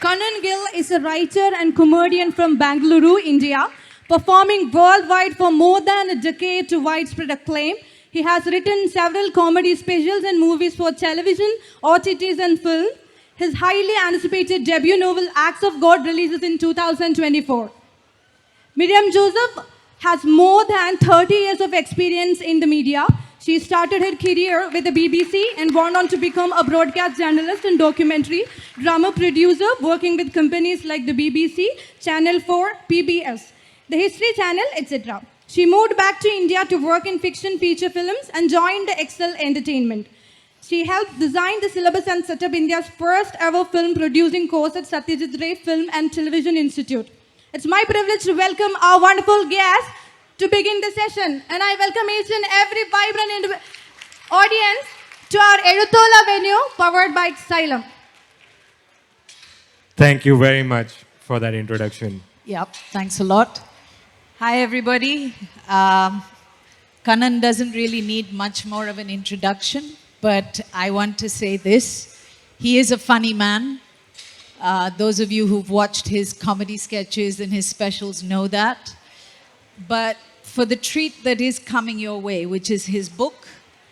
Kanan Gill is a writer and comedian from Bangalore, India, performing worldwide for more than a decade to widespread acclaim. He has written several comedy specials and movies for television, OTTs, and film. His highly anticipated debut novel, Acts of God, releases in 2024. Miriam Joseph has more than 30 years of experience in the media. She started her career with the BBC and went on to become a broadcast journalist and documentary drama producer, working with companies like the BBC, Channel 4, PBS, the History Channel, etc. She moved back to India to work in fiction feature films and joined the Excel Entertainment. She helped design the syllabus and set up India's first ever film producing course at Satyajit Ray Film and Television Institute. It's my privilege to welcome our wonderful guest to begin the session. And I welcome each and every vibrant audience to our EZHUTHOLA venue powered by Xylem. Thank you very much for that introduction. Yep, thanks a lot. Hi, everybody. Kanan doesn't really need much more of an introduction, but I want to say this. He is a funny man. Those of you who've watched his comedy sketches and his specials know that. But for the treat that is coming your way, which is his book,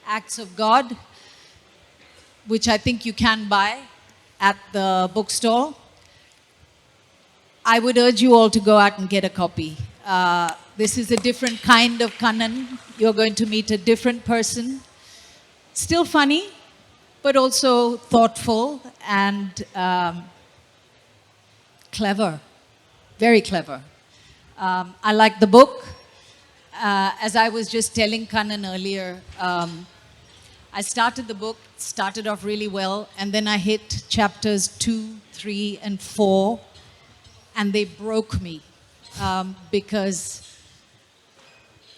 Acts of God, which I think you can buy at the bookstore, I would urge you all to go out and get a copy. This is a different kind of Kanan. You're going to meet a different person. Still funny, but also thoughtful and clever. Very clever. I like the book. As I was just telling Kanan earlier, I started the book, started off really well, and then I hit chapters 2, 3, and 4, and they broke me because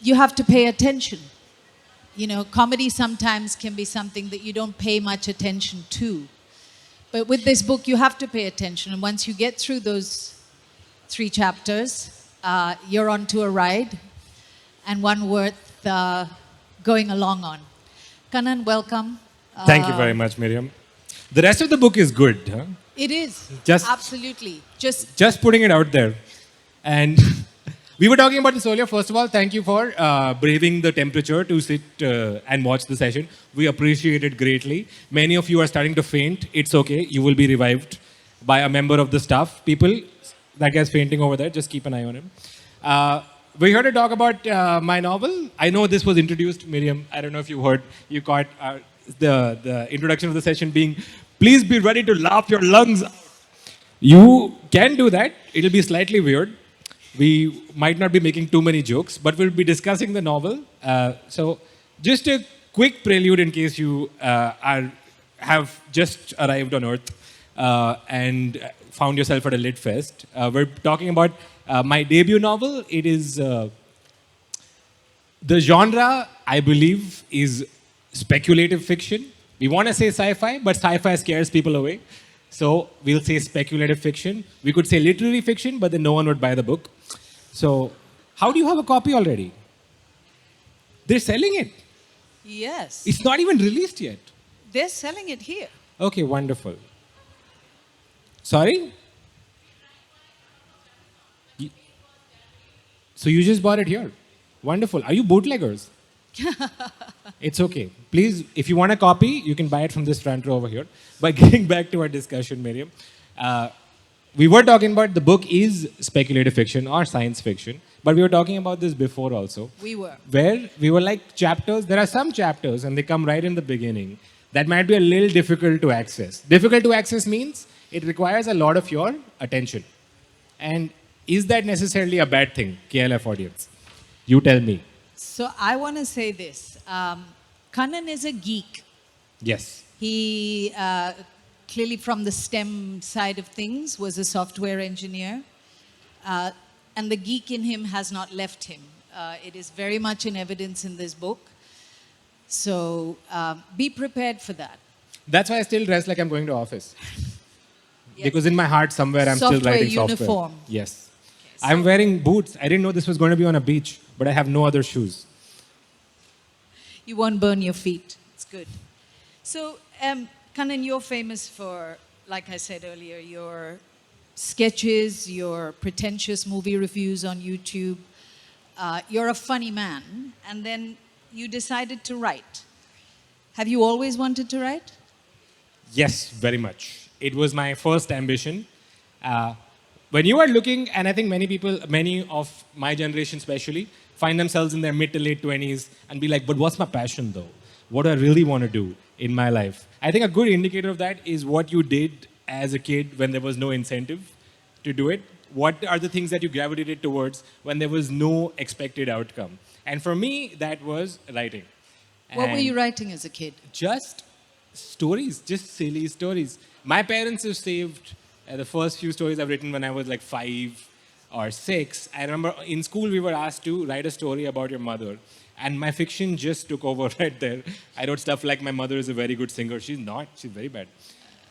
you have to pay attention. You know, comedy sometimes can be something that you don't pay much attention to. But with this book, you have to pay attention. And once you get through those 3 chapters, you're on to a ride, and one worth going along on. Kanan, welcome. Thank you very much, Miriam. The rest of the book is good. Huh? It is. Absolutely. Just putting it out there. And we were talking about this earlier. First of all, thank you for braving the temperature to sit and watch the session. We appreciate it greatly. Many of you are starting to faint. It's okay. You will be revived by a member of the staff. People, that guy's fainting over there. Just keep an eye on him. We're here to talk about my novel. I know this was introduced, Miriam. I don't know if you heard. You caught the introduction of the session being, please be ready to laugh your lungs out. You can do that. It'll be slightly weird. We might not be making too many jokes, but we'll be discussing the novel. So just a quick prelude in case you have just arrived on Earth and found yourself at a lit fest. We're talking about my debut novel. It is, the genre, I believe, is speculative fiction. We want to say sci-fi, but sci-fi scares people away. So we'll say speculative fiction. We could say literary fiction, but then no one would buy the book. So how do you have a copy already? They're selling it. Yes. It's not even released yet. They're selling it here. Okay, wonderful. Sorry? So you just bought it here. Wonderful. Are you bootleggers? It's okay. Please, if you want a copy, you can buy it from this front row over here. But getting back to our discussion, Miriam, we were talking about the book is speculative fiction or science fiction, but we were talking about this before also. We were. Where we were like chapters, there are some chapters and they come right in the beginning that might be a little difficult to access. Difficult to access means it requires a lot of your attention. And is that necessarily a bad thing, KLF audience? You tell me. So I want to say this. Kanan is a geek. Yes. He clearly from the STEM side of things was a software engineer. And the geek in him has not left him. It is very much in evidence in this book. So be prepared for that. That's why I still dress like I'm going to office. Yes. Because in my heart somewhere I'm still writing software. Uniform. Yes. Okay, so I'm wearing boots. I didn't know this was going to be on a beach, but I have no other shoes. you won't burn your feet. It's good. So, Kanan, you're famous for, like I said earlier, your sketches, your pretentious movie reviews on YouTube. You're a funny man, and then you decided to write. Have you always wanted to write? Yes, very much. It was my first ambition. When you are looking, and I think many people, many of my generation especially, find themselves in their mid to late 20s and be like, but what's my passion though? What do I really want to do in my life? I think a good indicator of that is what you did as a kid when there was no incentive to do it. What are the things that you gravitated towards when there was no expected outcome? And for me, that was writing. What were And you writing as a kid? just stories, just silly stories. My parents have saved the first few stories I've written when I was like 5 or 6. I remember in school we were asked to write a story about your mother. And my fiction just took over right there. I wrote stuff like my mother is a very good singer. She's not. She's very bad.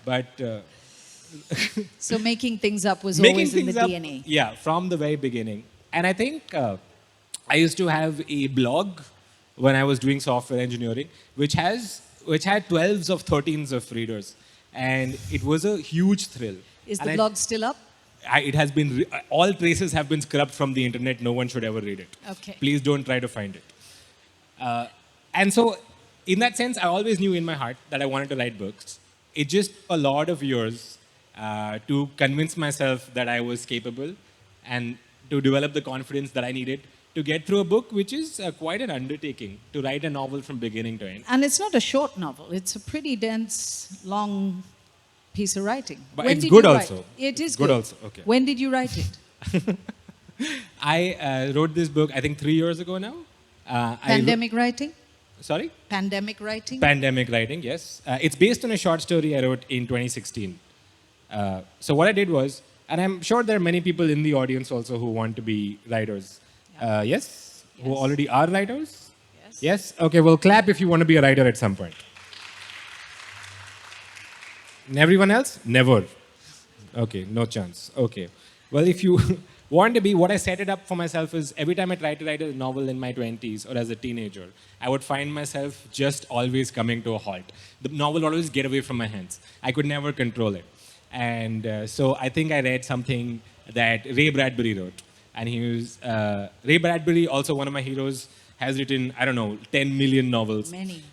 But So making things up was making always in the things up, DNA. yeah, from the very beginning. And I think I used to have a blog when I was doing software engineering, which had 12s of 13s of readers, and it was a huge thrill. Is And the blog still up? it has been all traces have been scrubbed from the internet. No one should ever read it. Okay. Please don't try to find it. And so, in that sense, I always knew in my heart that I wanted to write books. It just took a lot of years to convince myself that I was capable and to develop the confidence that I needed to get through a book, which is quite an undertaking, to write a novel from beginning to end. And it's not a short novel. It's a pretty dense, long piece of writing. But When it's did good you write- also. It is It's good also, okay. When did you write it? I wrote this book, I think 3 years ago now. Pandemic writing? Sorry? Pandemic writing? Pandemic writing, yes. It's based on a short story I wrote in 2016. So what I did was, and I'm sure there are many people in the audience also who want to be writers. Yes? Who Yes. already are writers? Yes. Yes? Okay, well, clap if you want to be a writer at some point. And everyone else? Never. Okay, no chance. Okay. Well, if you want to be, what I set it up for myself is every time I tried to write a novel in my 20s or as a teenager, I would find myself just always coming to a halt. The novel would always get away from my hands. I could never control it. And so I think I read something that Ray Bradbury wrote. And he was, Ray Bradbury, also one of my heroes, has written, I don't know, 10 million novels. Many.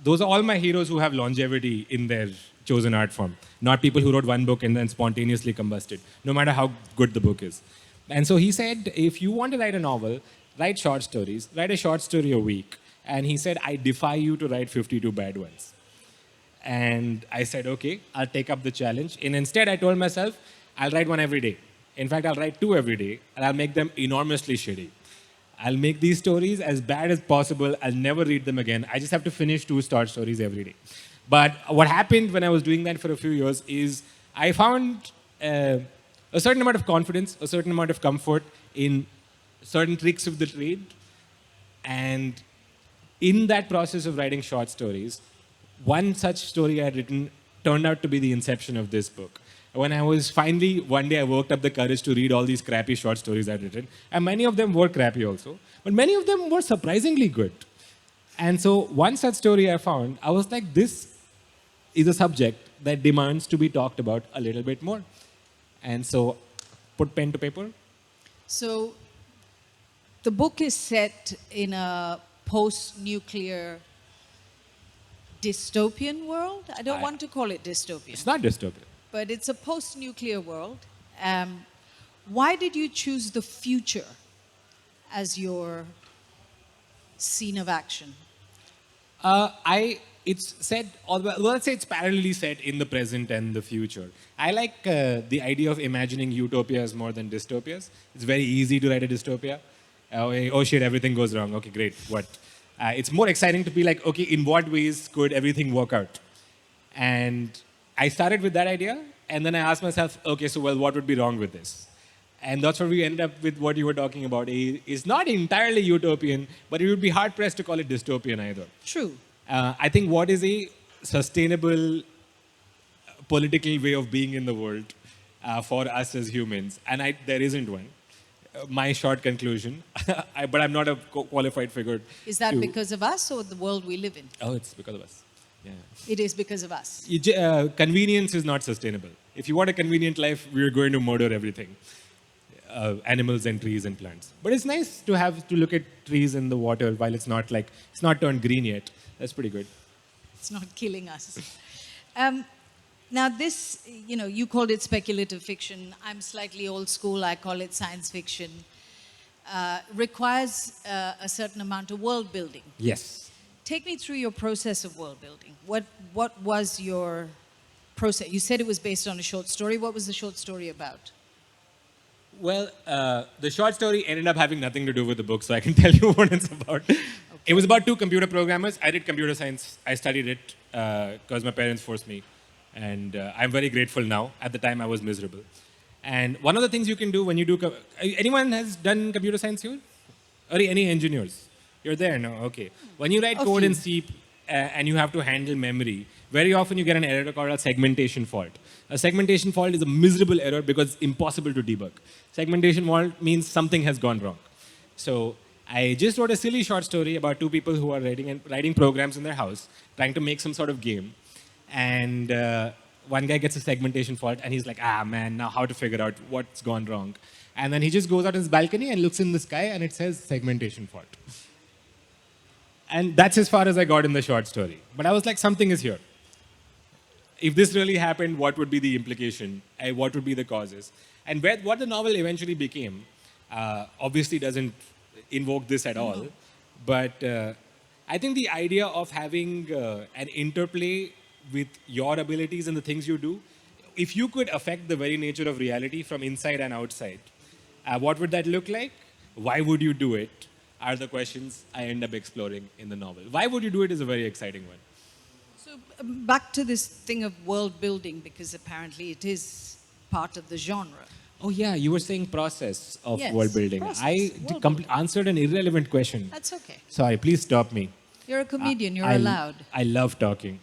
Those are all my heroes who have longevity in their chosen art form, not people who wrote one book and then spontaneously combusted, no matter how good the book is. And so he said, if you want to write a novel, write short stories, write a short story a week. And he said, I defy you to write 52 bad ones. And I said, okay, I'll take up the challenge. And instead, I told myself, I'll write one every day. In fact, I'll write 2 every day, and I'll make them enormously shitty. I'll make these stories as bad as possible. I'll never read them again. I just have to finish 2 short stories every day. But what happened when I was doing that for a few years is I found a certain amount of confidence, a certain amount of comfort in certain tricks of the trade. And in that process of writing short stories, one such story I had written turned out to be the inception of this book. When I was finally, one day I worked up the courage to read all these crappy short stories I'd written. And many of them were crappy also. But many of them were surprisingly good. And so one such story I found, I was like, this is a subject that demands to be talked about a little bit more. And so put pen to paper. So the book is set in a post-nuclear dystopian world. I don't want to call it dystopian, It's not dystopian. but it's a post-nuclear world. Why did you choose the future as your scene of action? It's set, well, let's say it's parallelly set in the present and the future. I like the idea of imagining utopias more than dystopias. It's very easy to write a dystopia. Oh shit, everything goes wrong. Okay, great. What? It's more exciting to be like, okay, in what ways could everything work out? And I started with that idea, and then I asked myself, okay, so well, what would be wrong with this? And that's where we ended up with what you were talking about. It's not entirely utopian, but it would be hard-pressed to call it dystopian either. True. I think what is a sustainable political way of being in the world for us as humans, and there isn't one. My short conclusion, but I'm not a qualified figure. Is that because of us or the world we live in? Oh, it's because of us. Yeah. It is because of us. Convenience is not sustainable. If you want a convenient life, we're going to murder everything. Animals and trees and plants. But it's nice to have to look at trees in the water while it's not turned green yet. That's pretty good. It's not killing us. Now this, you called it speculative fiction. I'm slightly old school. I call it science fiction. Requires a certain amount of world building. Yes. Take me through your process of world building. What was your process? You said it was based on a short story. What was the short story about? Well, the short story ended up having nothing to do with the book, so I can tell you what it's about. Okay. It was about two computer programmers. I did computer science. I studied it because my parents forced me. And I'm very grateful now. At the time, I was miserable. And one of the things you can do when you do... anyone has done computer science here? Or any engineers? You're there, no? Okay. When you write code in C and you have to handle memory, very often you get an error called a segmentation fault. A segmentation fault is a miserable error because it's impossible to debug. Segmentation fault means something has gone wrong. So I just wrote a silly short story about two people who are writing programs in their house, trying to make some sort of game. And one guy gets a segmentation fault, and he's like, man, now how to figure out what's gone wrong. And then he just goes out his balcony and looks in the sky, and it says segmentation fault. And that's as far as I got in the short story. But I was like, something is here. If this really happened, what would be the implication? What would be the causes? And what the novel eventually became obviously doesn't invoke this at all. But I think the idea of having an interplay with your abilities and the things you do, if you could affect the very nature of reality from inside and outside, what would that look like? Why would you do it? Are the questions I end up exploring in the novel. Why would you do it is a very exciting one. So back to this thing of world building, because apparently it is part of the genre. Oh yeah, you were saying process of Yes, world building. process, I world building. answered an irrelevant question. That's okay. Sorry, please stop me. You're a comedian. You're allowed. I love talking.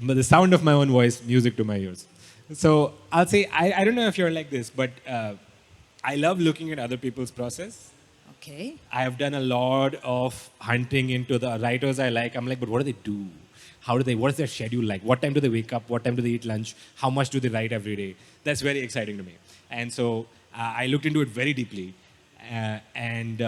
But the sound of my own voice, music to my ears. So I'll say, I don't know if you're like this, but I love looking at other people's process. Okay. I have done a lot of hunting into the writers I like. I'm like, but what do they do? What is their schedule like? What time do they wake up? What time do they eat lunch? How much do they write every day? That's very exciting to me. And so I looked into it very deeply and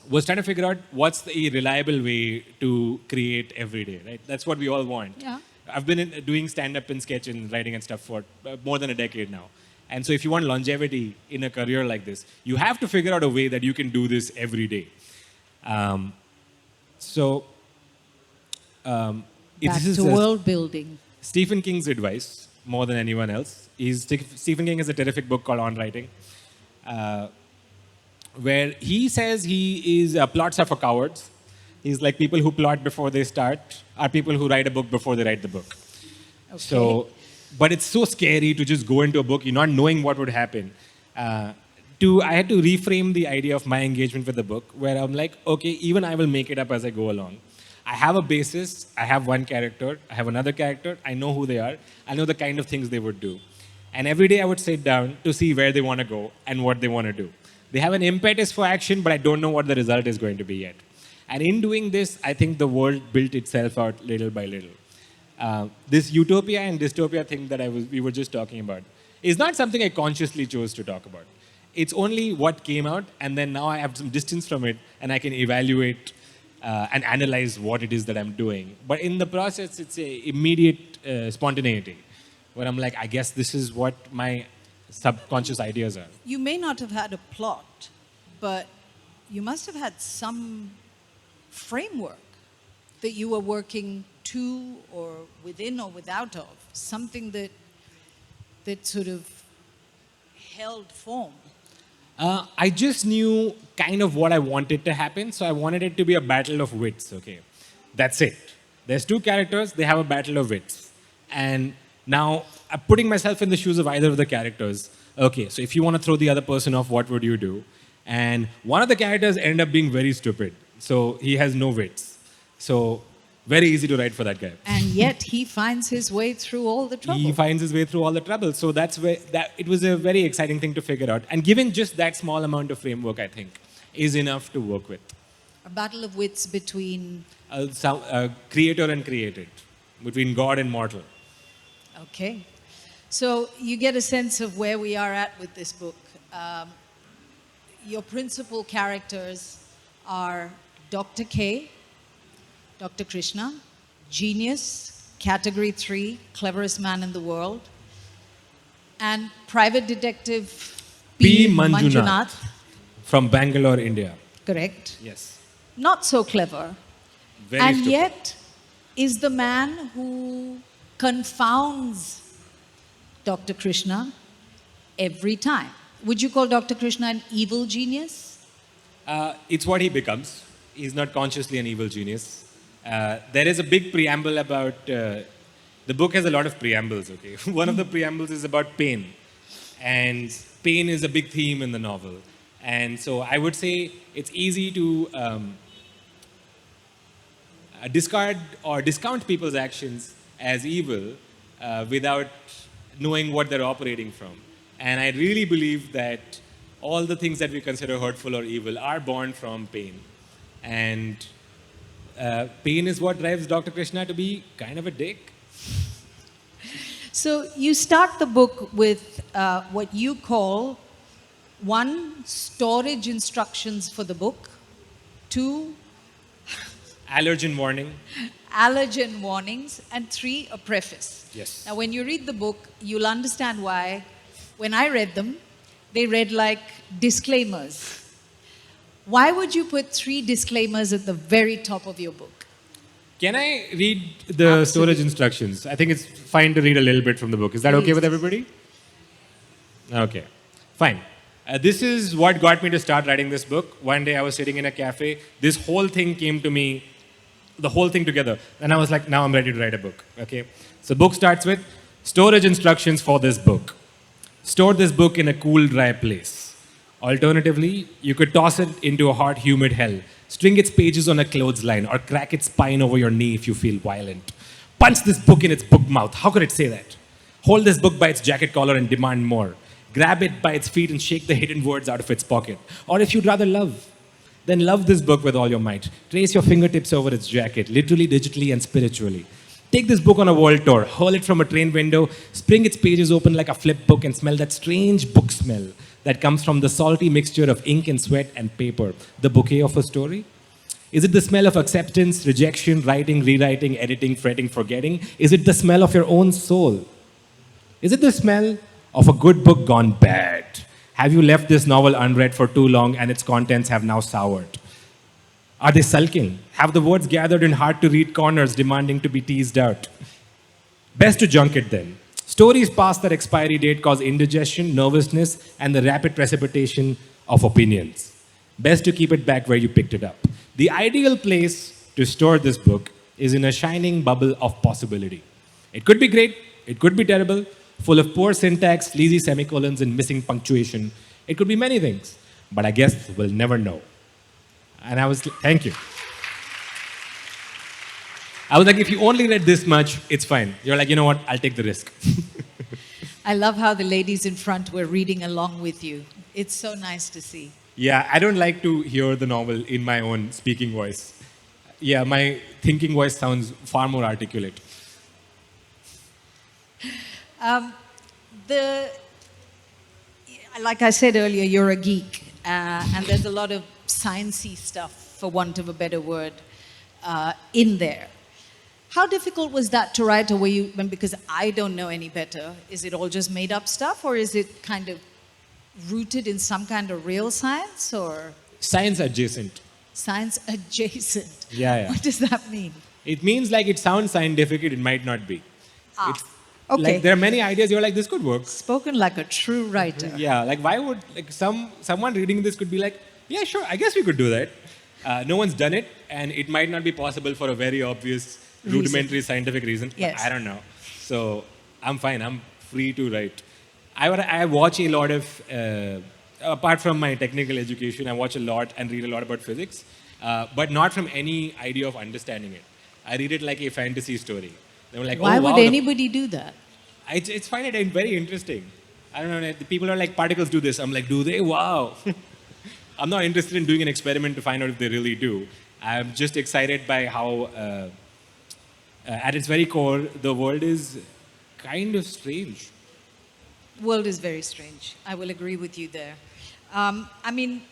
was trying to figure out what's the reliable way to create every day, right? That's what we all want. Yeah. I've been doing stand-up and sketch and writing and stuff for more than a decade now. And so if you want longevity in a career like this, you have to figure out a way that you can do this every day. Back This is to world building. Stephen King's advice more than anyone else. Stephen King has a terrific book called On Writing, where he says plots are for cowards. He's like, people who plot before they start are people who write a book before they write the book. Okay. But it's so scary to just go into a book, you're not knowing what would happen. I had to reframe the idea of my engagement with the book, where I'm like, okay, even I will make it up as I go along. I have a basis, I have one character, I have another character, I know who they are, I know the kind of things they would do. And every day I would sit down to see where they want to go and what they want to do. They have an impetus for action, but I don't know what the result is going to be yet. And in doing this, I think the world built itself out little by little. This utopia and dystopia thing that we were just talking about is not something I consciously chose to talk about. It's only what came out, and then now I have some distance from it, and I can evaluate and analyze what it is that I'm doing. But in the process, it's a immediate spontaneity, where I'm like, I guess this is what my subconscious ideas are. You may not have had a plot, but you must have had some framework that you were working to or within or without of, something that sort of held form. I just knew kind of what I wanted to happen, so I wanted it to be a battle of wits, okay? That's it. There's two characters, they have a battle of wits. And now, I'm putting myself in the shoes of either of the characters. Okay, so if you want to throw the other person off, what would you do? And one of the characters ended up being very stupid, so he has no wits. So, very easy to write for that guy. And yet he finds his way through all the trouble. He finds his way through all the trouble. So that's where it was a very exciting thing to figure out. And given just that small amount of framework, I think, is enough to work with. A battle of wits between creator and created, between God and mortal. Okay. So you get a sense of where we are at with this book. Your principal characters are Dr. K, Dr. Krishna, genius, category 3, cleverest man in the world, and private detective P. P. Manjunath from Bangalore, India. Correct. Yes. Not so clever. Very and stupid. yet is the man who confounds Dr. Krishna every time. Would you call Dr. Krishna an evil genius? It's what he becomes. He's not consciously an evil genius. There is a big preamble about. The book has a lot of preambles, okay? One of the preambles is about pain. And pain is a big theme in the novel. And so I would say it's easy to discard or discount people's actions as evil without knowing what they're operating from. And I really believe that all the things that we consider hurtful or evil are born from pain. And pain is what drives Dr. Krishna to be kind of a dick. So you start the book with what you call 1, storage instructions for the book, 2, Allergen warning. allergen warnings, and 3, a preface. Yes. Now, when you read the book, you'll understand why, when I read them, they read like disclaimers. Why would you put 3 disclaimers at the very top of your book? Can I read the storage instructions? I think it's fine to read a little bit from the book. Is that okay with everybody? Okay, fine. This is what got me to start writing this book. One day I was sitting in a cafe. This whole thing came to me, the whole thing together. And I was like, now I'm ready to write a book. Okay. So book starts with storage instructions for this book. Store this book in a cool, dry place. Alternatively, you could toss it into a hot, humid hell. String its pages on a clothesline or crack its spine over your knee if you feel violent. Punch this book in its book mouth. How could it say that? Hold this book by its jacket collar and demand more. Grab it by its feet and shake the hidden words out of its pocket. Or if you'd rather love, then love this book with all your might. Trace your fingertips over its jacket, literally, digitally, and spiritually. Take this book on a world tour, hurl it from a train window, spring its pages open like a flip book, and smell that strange book smell that comes from the salty mixture of ink and sweat and paper, the bouquet of a story. Is it the smell of acceptance, rejection, writing, rewriting, editing, fretting, forgetting? Is it the smell of your own soul? Is it the smell of a good book gone bad? Have you left this novel unread for too long and its contents have now soured? Are they sulking? Have the words gathered in hard-to-read corners demanding to be teased out? Best to junk it then. Stories past their expiry date cause indigestion, nervousness, and the rapid precipitation of opinions. Best to keep it back where you picked it up. The ideal place to store this book is in a shining bubble of possibility. It could be great, it could be terrible, full of poor syntax, sleazy semicolons, and missing punctuation. It could be many things, but I guess we'll never know. And I was, thank you. I was like, if you only read this much, it's fine. You're like, you know what, I'll take the risk. I love how the ladies in front were reading along with you. It's so nice to see. Yeah, I don't like to hear the novel in my own speaking voice. Yeah, my thinking voice sounds far more articulate. Like I said earlier, you're a geek, and there's a lot of sciencey stuff, for want of a better word, in there. How difficult was that to write, or were you, because I don't know any better, is it all just made up stuff, or is it kind of rooted in some kind of real science, or? Science adjacent. Science adjacent. Yeah. What does that mean? It means like it sounds scientific, it might not be. It's, okay. Like there are many ideas, you're like, this could work. Spoken like a true writer. Yeah, like why would, like someone reading this could be like, yeah, sure, I guess we could do that. No one's done it, and it might not be possible for a very obvious, rudimentary scientific reason. Yes. I don't know. So I'm fine, I'm free to write. I watch a lot of, apart from my technical education, I watch a lot and read a lot about physics, but not from any idea of understanding it. I read it like a fantasy story. They were like, Why oh, wow, would anybody do that? It's find it very interesting. I don't know, the people are like, particles do this. I'm like, do they? Wow. I'm not interested in doing an experiment to find out if they really do. I'm just excited by how, at its very core, the world is kind of strange. World is very strange. I will agree with you there. I mean,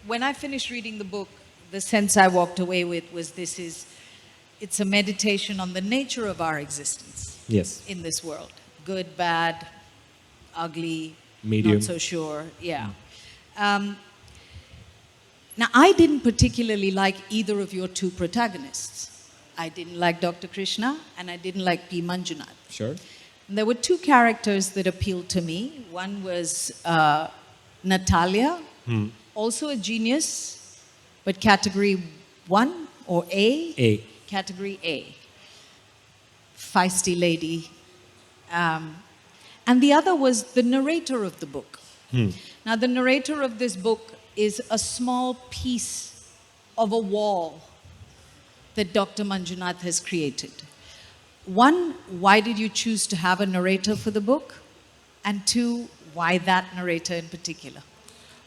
when I finished reading the book, the sense I walked away with was it's a meditation on the nature of our existence Yes. in this world. Good, bad, ugly, Medium. not so sure. Yeah. Now, I didn't particularly like either of your two protagonists. I didn't like Dr. Krishna and I didn't like P. Manjunath. Sure. And there were two characters that appealed to me. One was Natalia, also a genius, but category 1 or A? A. Category A. Feisty lady. And the other was the narrator of the book. Now, the narrator of this book is a small piece of a wall that Dr. Manjunath has created. One, why did you choose to have a narrator for the book? And two, why that narrator in particular?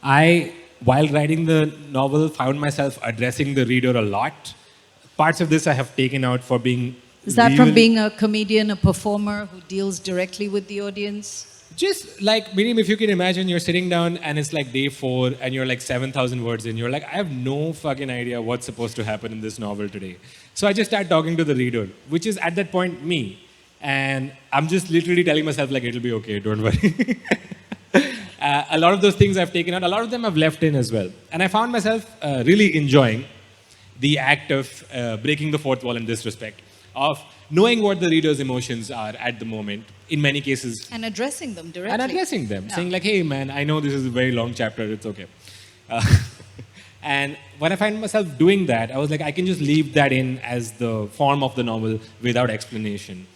I, while writing the novel, found myself addressing the reader a lot. Parts of this I have taken out for being... Is that from really- being a comedian, a performer who deals directly with the audience? Just like, Miriam, if you can imagine, you're sitting down and it's like day 4 and you're like 7,000 words in. You're like, I have no fucking idea what's supposed to happen in this novel today. So I just start talking to the reader, which is at that point me. And I'm just literally telling myself like, it'll be okay, don't worry. A lot of those things I've taken out, a lot of them I've left in as well. And I found myself really enjoying the act of breaking the fourth wall in this respect, of knowing what the reader's emotions are at the moment, in many cases. And addressing them directly. And addressing them, Yeah. saying like, hey man, I know this is a very long chapter, it's okay. And when I find myself doing that, I was like, I can just leave that in as the form of the novel without explanation.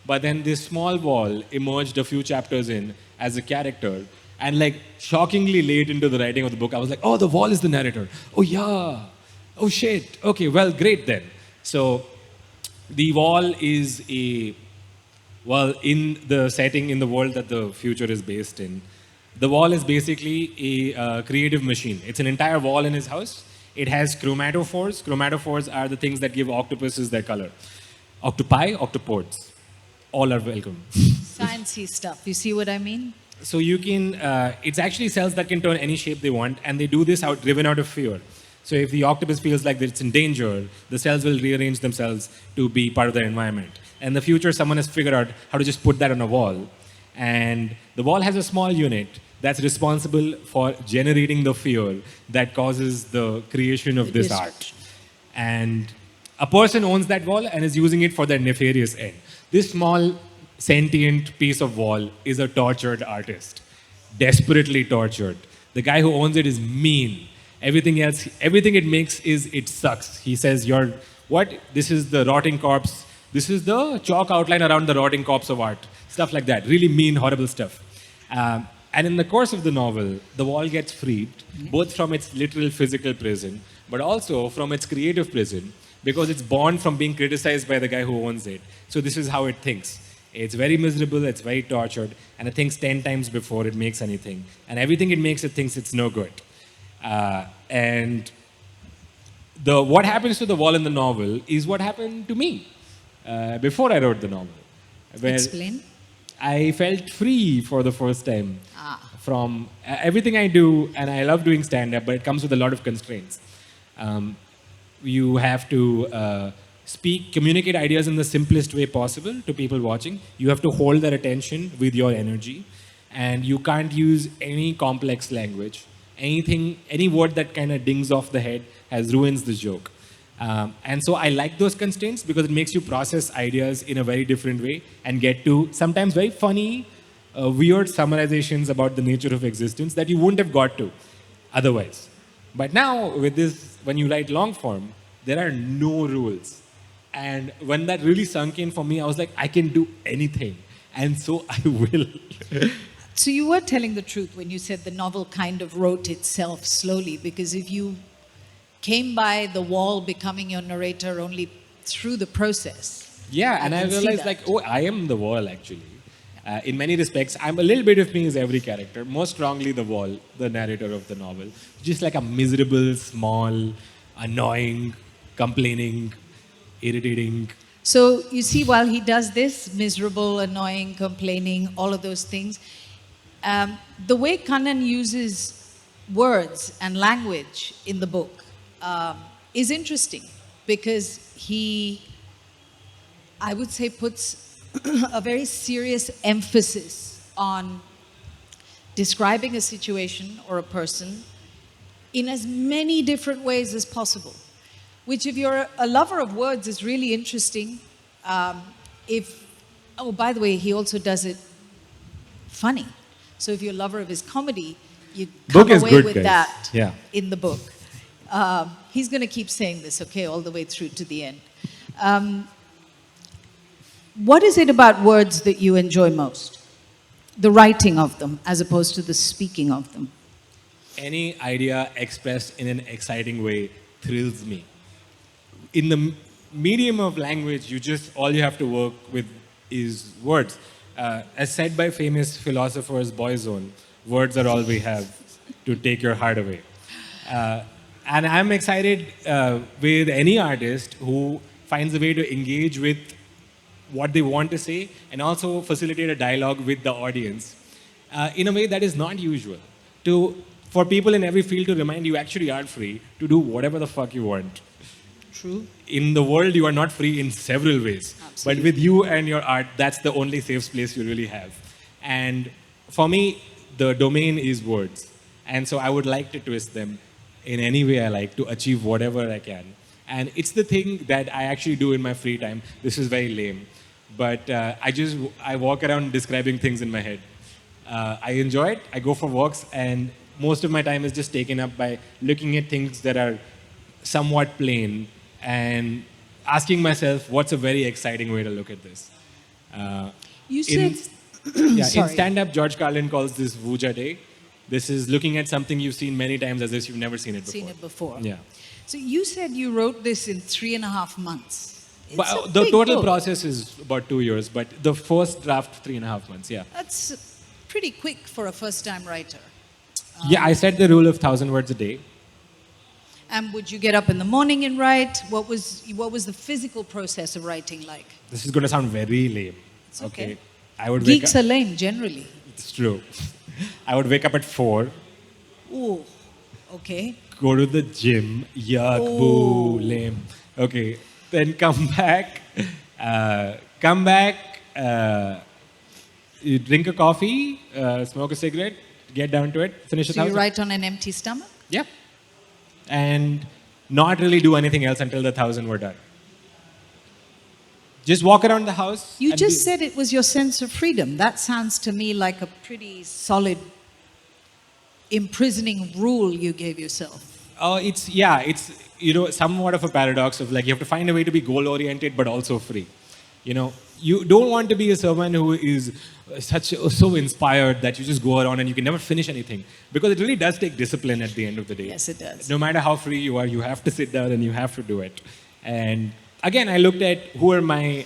But then this small wall emerged a few chapters in as a character, and like shockingly late into the writing of the book, I was like, oh, the wall is the narrator. Oh yeah. Oh shit. Okay, well, great then. So the wall is in the setting, in the world that the future is based in, the wall is basically a creative machine. It's an entire wall in his house. It has chromatophores. Chromatophores are the things that give octopuses their color. Octopi, octopods. All are welcome. Sciencey stuff. You see what I mean? So you can, it's actually cells that can turn any shape they want, and they do this driven out of fear. So if the octopus feels like that it's in danger, the cells will rearrange themselves to be part of their environment. And in the future, someone has figured out how to just put that on a wall. And the wall has a small unit that's responsible for generating the fear that causes the creation of this art. And a person owns that wall and is using it for their nefarious end. This small sentient piece of wall is a tortured artist, desperately tortured. The guy who owns it is mean. Everything else, everything it makes it sucks. He says, this is the rotting corpse. This is the chalk outline around the rotting corpse of art. Stuff like that. Really mean, horrible stuff. And in the course of the novel, the wall gets freed, both from its literal physical prison, but also from its creative prison, because it's born from being criticized by the guy who owns it. So this is how it thinks. It's very miserable, it's very tortured, and it thinks 10 times before it makes anything. And everything it makes, it thinks it's no good. And what happens to the wall in the novel is what happened to me before I wrote the novel. Where Explain. I felt free for the first time from everything I do, and I love doing stand-up, but it comes with a lot of constraints. You have to communicate ideas in the simplest way possible to people watching. You have to hold their attention with your energy, and you can't use any complex language. Any word that kind of dings off the head ruins the joke. And so I like those constraints because it makes you process ideas in a very different way and get to sometimes very funny, weird summarizations about the nature of existence that you wouldn't have got to otherwise. But now with this, when you write long form, there are no rules. And when that really sunk in for me, I was like, I can do anything. And so I will. So you were telling the truth when you said the novel kind of wrote itself slowly, because if you came by the wall becoming your narrator only through the process. Yeah, and I can see realized that. like, oh, I am the wall actually. In many respects, I'm a little bit of me as every character, most strongly the wall, the narrator of the novel. Just like a miserable, small, annoying, complaining, irritating. So you see, while he does this, miserable, annoying, complaining, all of those things, the way Kanan uses words and language in the book is interesting because he, I would say, puts a very serious emphasis on describing a situation or a person in as many different ways as possible, which if you're a lover of words is really interesting. Oh, by the way, he also does it funny. So if you're a lover of his comedy, you come Book is away good, with guys. that Yeah. in the book. He's going to keep saying this, okay, all the way through to the end. What is it about words that you enjoy most? The writing of them as opposed to the speaking of them. Any idea expressed in an exciting way thrills me. In the medium of language, all you have to work with is words. As said by famous philosophers Boyzone, words are all we have to take your heart away. And I'm excited with any artist who finds a way to engage with what they want to say and also facilitate a dialogue with the audience in a way that is not usual. For people in every field to remind you actually are free to do whatever the fuck you want. True. In the world, you are not free in several ways. Absolutely. But with you and your art, that's the only safe place you really have. And for me, the domain is words. And so I would like to twist them in any way I like to achieve whatever I can. And it's the thing that I actually do in my free time. This is very lame. But I walk around describing things in my head. I enjoy it. I go for walks. And most of my time is just taken up by looking at things that are somewhat plain and asking myself, what's a very exciting way to look at this? You said... In Sorry. stand-up, George Carlin calls this Vuja Day. This is looking at something you've seen many times as if you've never seen it before. Seen it before. Yeah. So you said you wrote this in 3.5 months. It's But, a the big total book. process is about 2 years, but the first draft, 3.5 months, yeah. That's pretty quick for a first-time writer. Yeah, I set the rule of 1,000 words a day. And would you get up in the morning and write? What was the physical process of writing like? This is going to sound very lame. It's okay. I would Geeks wake are up. lame generally. It's true. I would wake up at 4, Ooh, okay. go to the gym, yuck, boo, lame. Okay, then come back, you drink a coffee, smoke a cigarette, get down to it, finish So you 1,000. write on an empty stomach? Yeah. And not really do anything else until the 1,000 were done. Just walk around the house. You and just said it was your sense of freedom. That sounds to me like a pretty solid imprisoning rule you gave yourself. It's somewhat of a paradox of like you have to find a way to be goal-oriented but also free. You don't want to be someone who is so inspired that you just go around and you can never finish anything, because it really does take discipline at the end of the day. Yes, it does. No matter how free you are, you have to sit down and you have to do it. And again, I looked at who are my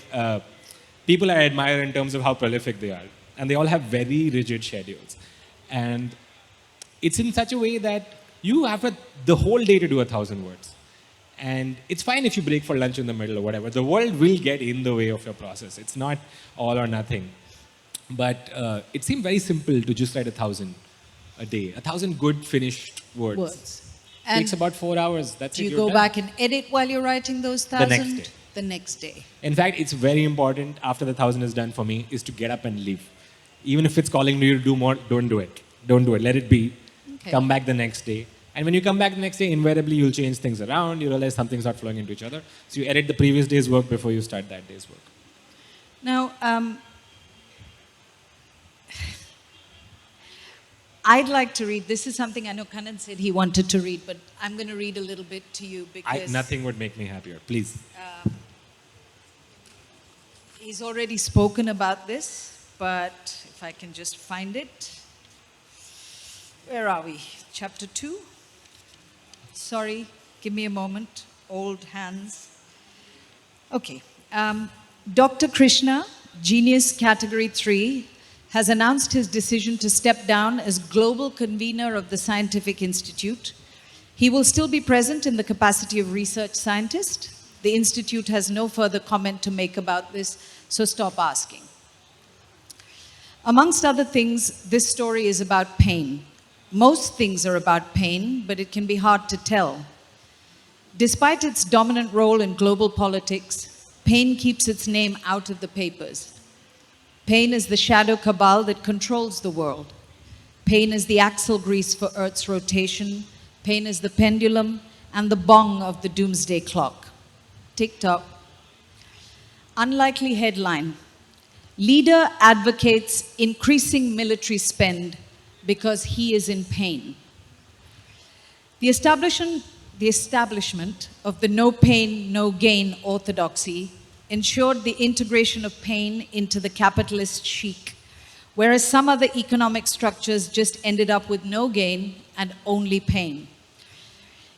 people I admire in terms of how prolific they are, and they all have very rigid schedules. And it's in such a way that you have the whole day to do 1,000 words. And it's fine if you break for lunch in the middle or whatever. The world will get in the way of your process. It's not all or nothing. But it seemed very simple to just write 1,000 a day. 1,000 good finished words. And Takes about 4 hours. That's do it. you You're go done. back and edit while you're writing those 1,000? next day. The next day. In fact, it's very important after the 1,000 is done for me is to get up and leave. Even if it's calling you to do more, don't do it. Don't do it. Let it be. Okay. Come back the next day. And when you come back the next day, invariably you'll change things around. You realize something's not flowing into each other. So you edit the previous day's work before you start that day's work. Now, I'd like to read. This is something I know Kanan said he wanted to read, but I'm going to read a little bit to you because Nothing would make me happier. Please. he's already spoken about this, but if I can just find it. Where are we? Chapter 2? Sorry, give me a moment. Old hands. Okay. Dr. Krishna, Genius Category 3, has announced his decision to step down as global convener of the Scientific Institute. He will still be present in the capacity of research scientist. The Institute has no further comment to make about this, so stop asking. Amongst other things, this story is about pain. Most things are about pain, but it can be hard to tell. Despite its dominant role in global politics, pain keeps its name out of the papers. Pain is the shadow cabal that controls the world. Pain is the axle grease for Earth's rotation. Pain is the pendulum and the bong of the doomsday clock. Tick-tock. Unlikely headline. Leader advocates increasing military spend because he is in pain. The establishment of the no pain, no gain orthodoxy ensured the integration of pain into the capitalist chic, whereas some other economic structures just ended up with no gain and only pain.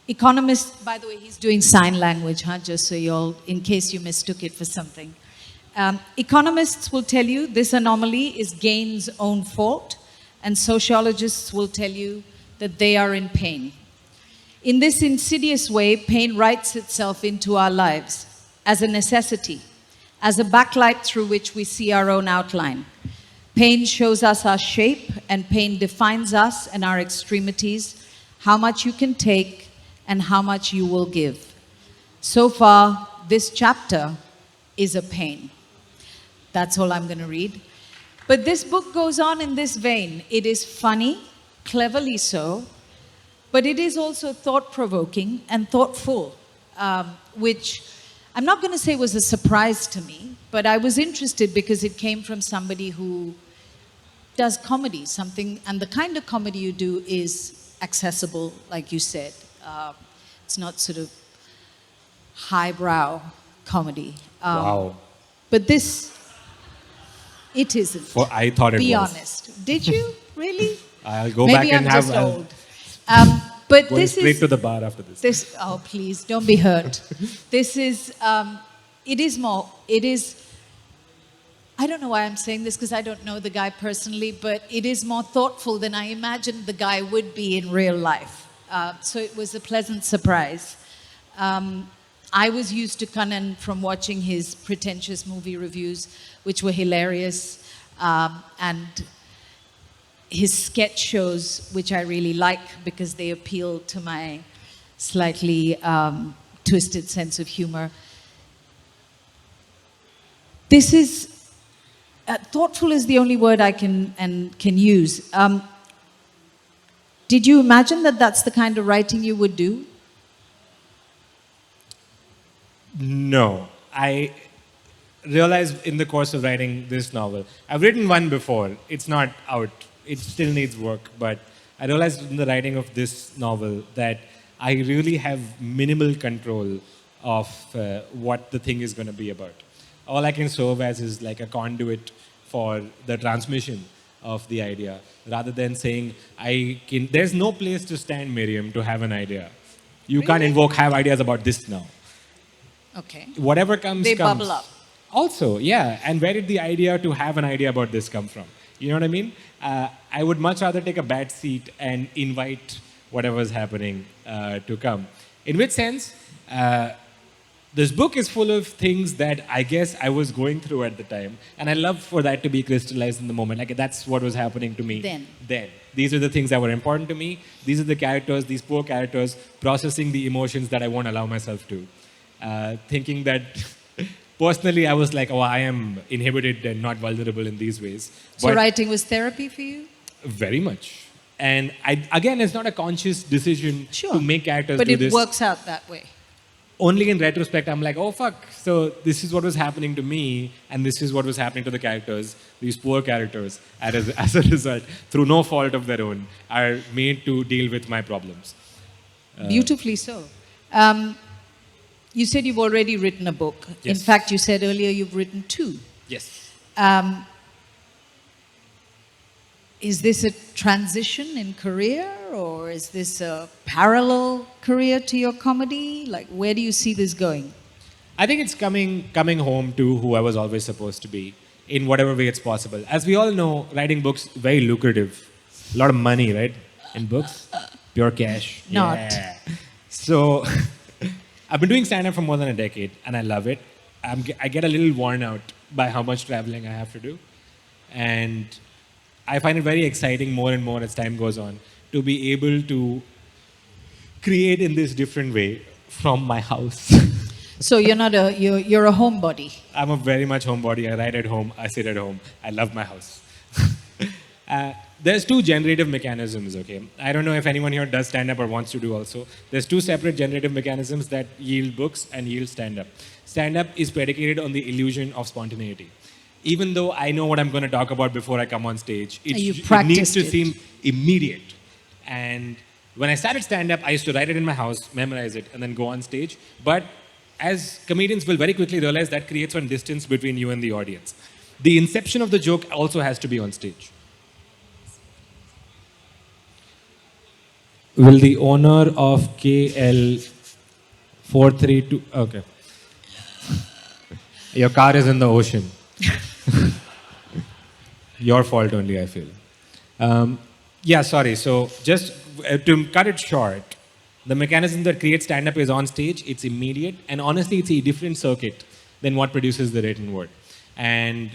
Economists, by the way, he's doing sign language, just so you all, in case you mistook it for something. Economists will tell you this anomaly is gain's own fault, and sociologists will tell you that they are in pain. In this insidious way, pain writes itself into our lives as a necessity, as a backlight through which we see our own outline. Pain shows us our shape, and pain defines us and our extremities, how much you can take and how much you will give. So far, this chapter is a pain. That's all I'm going to read. But this book goes on in this vein. It is funny, cleverly so, but it is also thought-provoking and thoughtful, which I'm not going to say was a surprise to me, but I was interested because it came from somebody who does comedy, and the kind of comedy you do is accessible, like you said. It's not sort of highbrow comedy. Wow. But this, it isn't. Well, I thought it was. Be honest. Did you? Really? I'll go Maybe back and I'm have... just old. But Going this straight is... to the bar after this. Oh, please, don't be hurt. This is, it is, I don't know why I'm saying this because I don't know the guy personally, but it is more thoughtful than I imagined the guy would be in real life. So it was a pleasant surprise. I was used to Kanan from watching his pretentious movie reviews, which were hilarious, and his sketch shows, which I really like because they appeal to my slightly twisted sense of humor. This is, thoughtful is the only word I can use. Did you imagine that that's the kind of writing you would do? No. I realized in the course of writing this novel, I've written one before, it's not out, it still needs work, but I realized in the writing of this novel that I really have minimal control of what the thing is going to be about. All I can serve as is like a conduit for the transmission of the idea, rather than saying, there's no place to stand, Miriam, to have an idea. You can't have ideas about this now. Okay. Whatever comes, they comes. bubble up. Also, yeah. And where did the idea to have an idea about this come from? You know what I mean? I would much rather take a bad seat and invite whatever's happening to come. In which sense, this book is full of things that I guess I was going through at the time. And I love for that to be crystallized in the moment. Like, that's what was happening to me then. These are the things that were important to me. These are the characters, these poor characters, processing the emotions that I won't allow myself to. Thinking that, personally, I was like, oh, I am inhibited and not vulnerable in these ways. So but writing was therapy for you? Very much. And again, it's not a conscious decision to make characters do this. But it works out that way. Only in retrospect, I'm like, oh, fuck. So this is what was happening to me, and this is what was happening to the characters. These poor characters, as a result, through no fault of their own, are made to deal with my problems. Beautifully so. You said you've already written a book. Yes. In fact, you said earlier you've written 2. Yes. Is this a transition in career, or is this a parallel career to your comedy? Like, where do you see this going? I think it's coming home to who I was always supposed to be, in whatever way it's possible. As we all know, writing books, very lucrative. A lot of money, right, in books. Pure cash. Not. Yeah. So, I've been doing stand-up for more than a decade, and I love it. I get a little worn out by how much traveling I have to do. And I find it very exciting more and more as time goes on to be able to create in this different way from my house. So you're a homebody. I'm a very much homebody. I write at home. I sit at home. I love my house. There's two generative mechanisms, okay? I don't know if anyone here does stand-up or wants to do also. There's two separate generative mechanisms that yield books and yield stand-up. Stand-up is predicated on the illusion of spontaneity. Even though I know what I'm going to talk about before I come on stage, it needs to seem immediate. And when I started stand-up, I used to write it in my house, memorize it, and then go on stage. But as comedians will very quickly realize, that creates one distance between you and the audience. The inception of the joke also has to be on stage. Will the owner of KL 432... Okay. Your car is in the ocean. Your fault only, I feel. Yeah, sorry. So just to cut it short, the mechanism that creates stand-up is on stage. It's immediate. And honestly, it's a different circuit than what produces the written word. And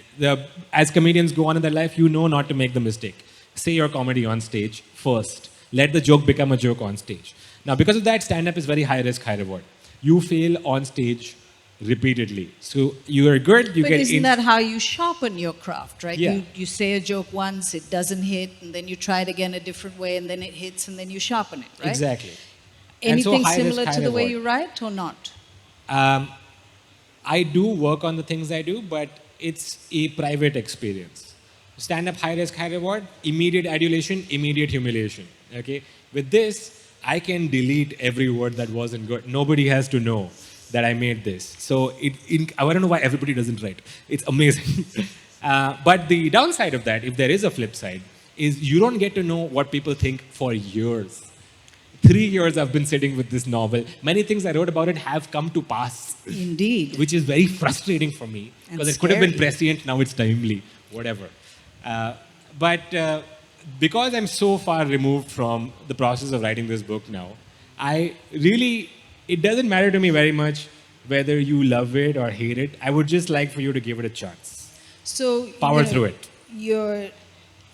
as comedians go on in their life, you know not to make the mistake. Say your comedy on stage first. Let the joke become a joke on stage. Now, because of that, stand-up is very high risk, high reward. You fail on stage repeatedly. So you are good, you but get isn't that how you sharpen your craft, right? Yeah. You say a joke once, it doesn't hit, and then you try it again a different way, and then it hits, and then you sharpen it, right? Exactly. And so Anything high risk, similar high to the way reward. you write or not? I do work on the things I do, but it's a private experience. Stand-up, high risk, high reward, immediate adulation, immediate humiliation. Okay? With this, I can delete every word that wasn't good. Nobody has to know that I made this. So I want to know why everybody doesn't write. It's amazing. But the downside of that, if there is a flip side, is you don't get to know what people think for years. 3 years I've been sitting with this novel. Many things I wrote about it have come to pass. Indeed. Which is very frustrating for me. Because it could have been prescient, now it's timely, whatever. But because I'm so far removed from the process of writing this book now, it doesn't matter to me very much whether you love it or hate it. I would just like for you to give it a chance. So Power through it. You're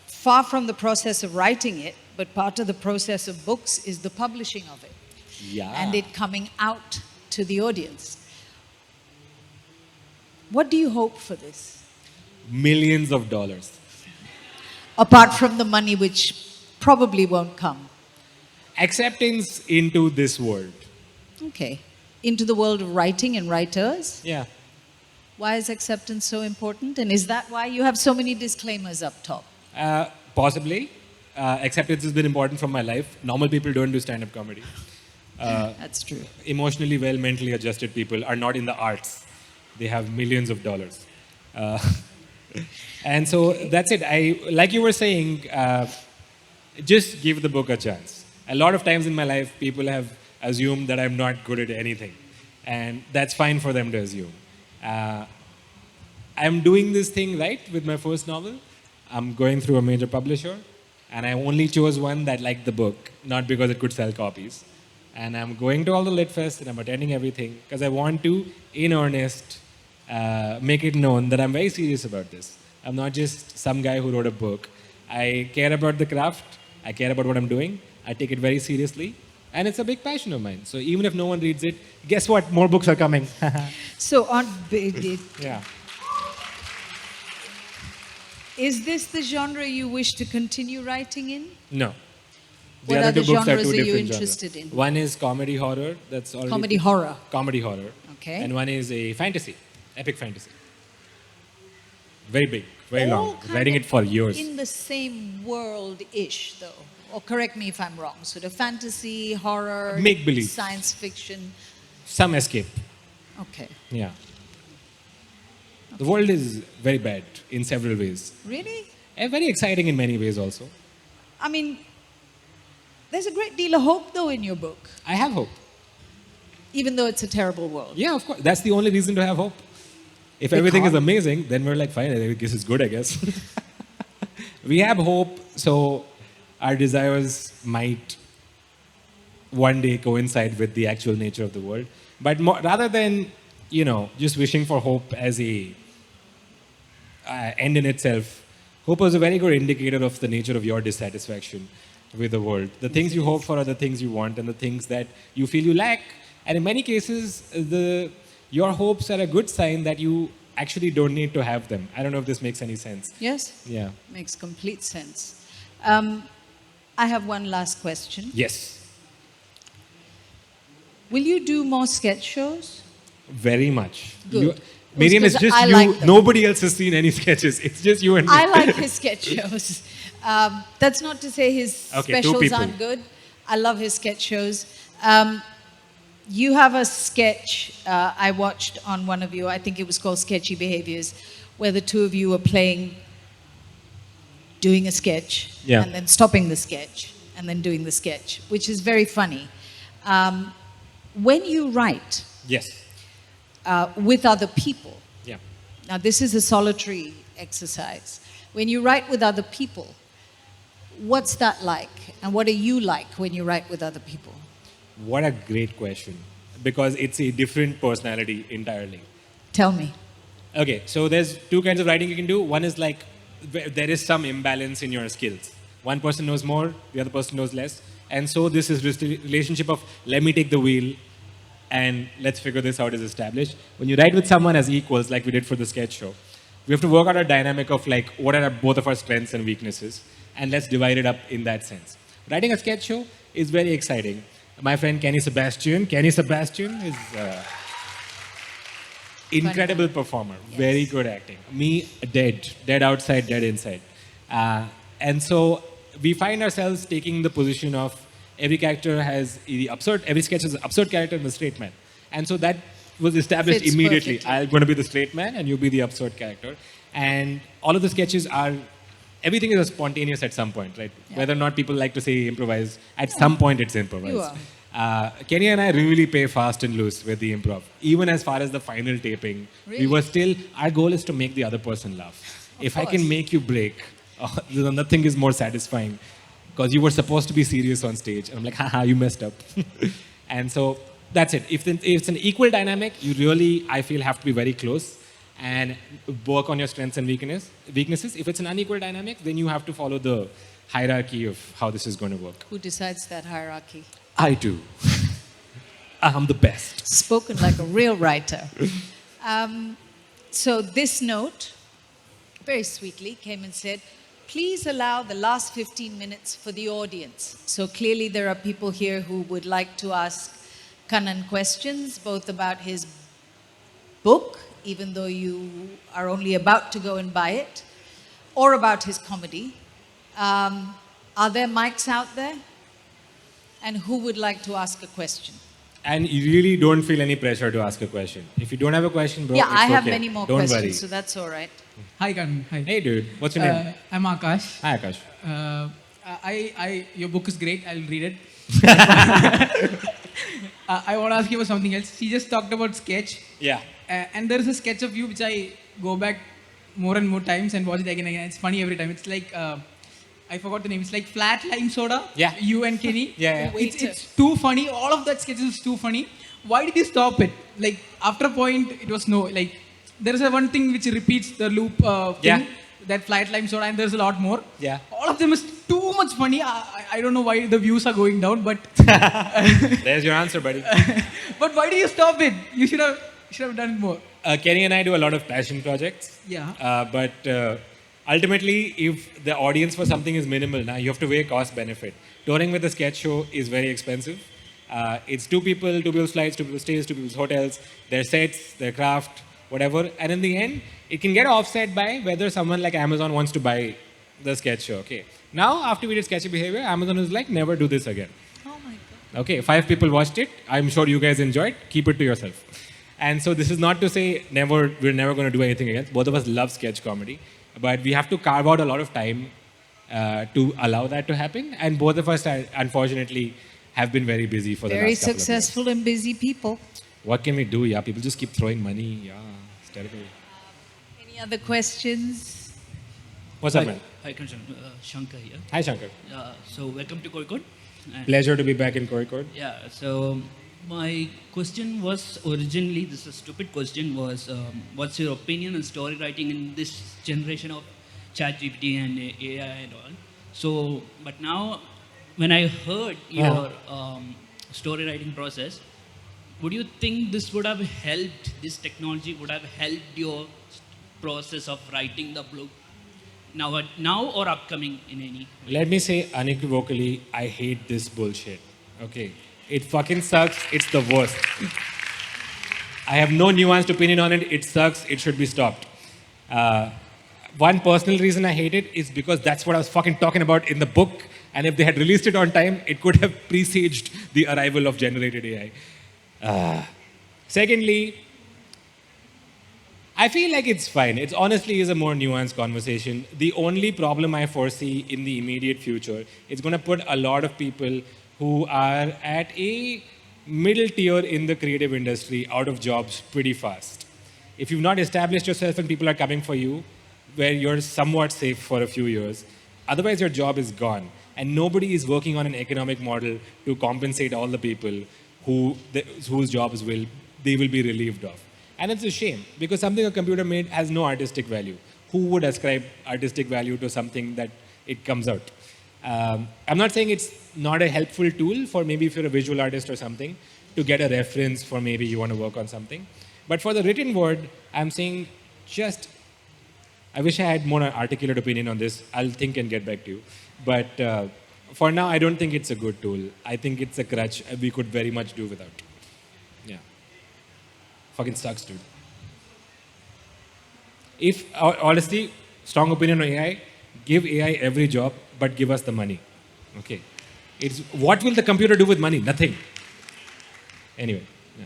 far from the process of writing it, but part of the process of books is the publishing of it. Yeah. And it coming out to the audience. What do you hope for this? Millions of dollars. Apart from the money, which probably won't come. Acceptance into this world. Okay. Into the world of writing and writers? Yeah. Why is acceptance so important? And is that why you have so many disclaimers up top? Possibly. Acceptance has been important from my life. Normal people don't do stand-up comedy. That's true. Emotionally well, mentally adjusted people are not in the arts. They have millions of dollars. And so that's it. Like you were saying, just give the book a chance. A lot of times in my life, people have assumed that I'm not good at anything. And that's fine for them to assume. I'm doing this thing right with my first novel. I'm going through a major publisher. And I only chose one that liked the book, not because it could sell copies. And I'm going to all the Lit Fest and I'm attending everything because I want to, in earnest, make it known that I'm very serious about this. I'm not just some guy who wrote a book. I care about the craft. I care about what I'm doing. I take it very seriously. And it's a big passion of mine. So even if no one reads it, guess what? More books are coming. So, Yeah. is this the genre you wish to continue writing in? No. What other other two books are genres two are you different interested genres. in? One is comedy horror. That's already Comedy horror. Comedy horror. Okay. And one is a fantasy, epic fantasy. Very big, very All long. kind Writing of it for years. In the same world-ish, though. Or correct me if I'm wrong. So the fantasy, horror, Make-believe. science fiction. Some escape. Okay. Yeah. The world is very bad in several ways. Really? And very exciting in many ways also. I mean, there's a great deal of hope, though, in your book. I have hope. Even though it's a terrible world. Yeah, of course. That's the only reason to have hope. If everything is amazing, then we're like, fine, I guess it's good, I guess. We have hope, so our desires might one day coincide with the actual nature of the world. But rather than, just wishing for hope as a end in itself, hope is a very good indicator of the nature of your dissatisfaction with the world. The things you hope for are the things you want, and the things that you feel you lack. And in many cases, your hopes are a good sign that you actually don't need to have them. I don't know if this makes any sense. Yes? Yeah. Makes complete sense. I have one last question. Yes. Will you do more sketch shows? Very much. Good. Miriam, it's just I you. like them. Nobody else has seen any sketches. It's just you and me. I like his sketch shows. That's not to say his Okay, two specials people. aren't good. I love his sketch shows. You have a sketch I watched on one of you, I think it was called Sketchy Behaviors, where the two of you were playing, doing a sketch, Yeah. and then stopping the sketch, and then doing the sketch, which is very funny. When you write Yes. with other people, Yeah. now this is a solitary exercise. When you write with other people, what's that like? And what are you like when you write with other people? What a great question. Because it's a different personality entirely. Tell me. Okay, so there's two kinds of writing you can do. One is like there is some imbalance in your skills. One person knows more, the other person knows less. And so this is this relationship of let me take the wheel and let's figure this out is established. When you write with someone as equals, like we did for the sketch show, we have to work out a dynamic of like what are both of our strengths and weaknesses, and let's divide it up in that sense. Writing a sketch show is very exciting. My friend Kenny Sebastian is incredible performer, very good acting. Me, dead outside, dead inside. And so we find ourselves taking the position of every character has the absurd, every sketch has an absurd character and the straight man. And so that was established Fits immediately. perfectly. I'm going to be the straight man and you be the absurd character. And all of the sketches are, everything is spontaneous at some point, right? Yeah. Whether or not people like to say improvise, at some point it's improvised. You are. Kenny and I really play fast and loose with the improv. Even as far as the final taping, Really? we were still, our goal is to make the other person laugh. If I can course. make you break, nothing is more satisfying. Because you were supposed to be serious on stage. And I'm like, haha, you messed up. And so that's it. If it's an equal dynamic, you really, I feel, have to be very close and work on your strengths and weaknesses. If it's an unequal dynamic, then you have to follow the hierarchy of how this is going to work. Who decides that hierarchy? I do. I'm the best. Spoken like a real writer. So this note, very sweetly, came and said, please allow the last 15 minutes for the audience. So clearly there are people here who would like to ask Kanan questions, both about his book, even though you are only about to go and buy it, or about his comedy. Are there mics out there? And who would like to ask a question? And you really don't feel any pressure to ask a question. If you don't have a question, bro, Yeah, it's I have okay. many more Don't questions, worry. so that's all right. Hi, Kanan. Hi. Hey, dude. What's your name? I'm Akash. Hi, Akash. Your book is great. I'll read it. I want to ask you about something else. She just talked about sketch. Yeah. And there is a sketch of you which I go back more and more times and watch it again and again. It's funny every time. It's like, I forgot the name. It's like Flat Lime Soda. Yeah. You and Kenny. Yeah, yeah. It's too funny. All of that sketch is too funny. Why did you stop it? Like, after a point, it was no, like, there is a one thing which repeats the loop thing. Yeah. That Flat Lime Soda, and there's a lot more. Yeah. All of them is too much funny. I don't know why the views are going down, but There's your answer, buddy. but why did you stop it? You should have done it more. Kenny and I do a lot of passion projects. Yeah. But ultimately, if the audience for something is minimal, now you have to weigh cost benefit. Touring with a sketch show is very expensive. It's two people's flights, two people's stays, two people's hotels, their sets, their craft, whatever. And in the end, it can get offset by whether someone like Amazon wants to buy the sketch show. Okay. Now, after we did Sketchy Behavior, Amazon is like, never do this again. Oh my God. Okay, 5 people watched it. I'm sure you guys enjoyed. Keep it to yourself. And so this is not to say we're never going to do anything again. Both of us love sketch comedy. But we have to carve out a lot of time to allow that to happen. And both of us, unfortunately, have been very busy for the Very last couple of years. successful and busy people. What can we do? Yeah, people just keep throwing money. Yeah, it's terrible. Any other questions? What's up, man? Hi, Shankar here. Hi, Shankar. So welcome to Kozhikode. Pleasure to be back in Kozhikode. Yeah, so my question was originally, this is a stupid question, was what's your opinion on story writing in this generation of ChatGPT and AI and all? So, but now when I heard your story writing process, would you think this would have helped, this technology would have helped your process of writing the book now or upcoming in any way? Let me say unequivocally, I hate this bullshit. Okay. It fucking sucks. It's the worst. I have no nuanced opinion on it. It sucks. It should be stopped. One personal reason I hate it is because that's what I was fucking talking about in the book. And if they had released it on time, it could have presaged the arrival of generated AI. Secondly, I feel like it's fine. It honestly is a more nuanced conversation. The only problem I foresee in the immediate future is going to put a lot of people who are at a middle tier in the creative industry out of jobs pretty fast. If you've not established yourself and people are coming for you, where you're somewhat safe for a few years, otherwise your job is gone. And nobody is working on an economic model to compensate all the people whose jobs they will be relieved of. And it's a shame, because something a computer made has no artistic value. Who would ascribe artistic value to something that it comes out? I'm not saying it's not a helpful tool for maybe if you're a visual artist or something, to get a reference for maybe you want to work on something. But for the written word, I'm saying I wish I had more articulate opinion on this. I'll think and get back to you. But for now, I don't think it's a good tool. I think it's a crutch we could very much do without. Yeah. Fucking sucks, dude. If, honestly, strong opinion on AI, give AI every job, but give us the money. Okay. What will the computer do with money? Nothing. Anyway. Yeah.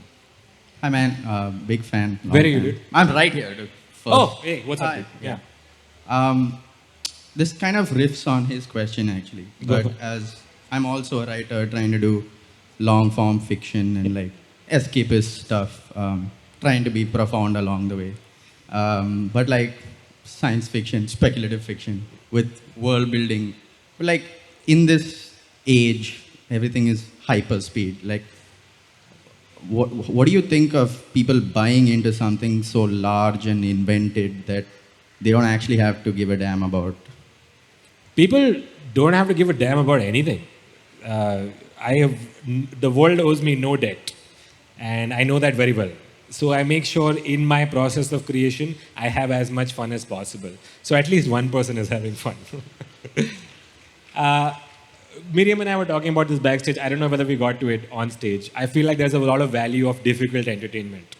Hi, man. Big fan. Where are you, dude? I'm right here, dude. First. Oh, hey, what's up, Hi. dude? Yeah. This kind of riffs on his question, actually. Go But for it. as I'm also a writer trying to do long form fiction and like escapist stuff, trying to be profound along the way. But like science fiction, speculative fiction with world building. But like in this age, everything is hyper speed. Like, what do you think of people buying into something so large and invented that they don't actually have to give a damn about? People don't have to give a damn about anything. The world owes me no debt, and I know that very well. So I make sure in my process of creation, I have as much fun as possible. So at least one person is having fun. Miriam and I were talking about this backstage. I don't know whether we got to it on stage. I feel like there's a lot of value of difficult entertainment.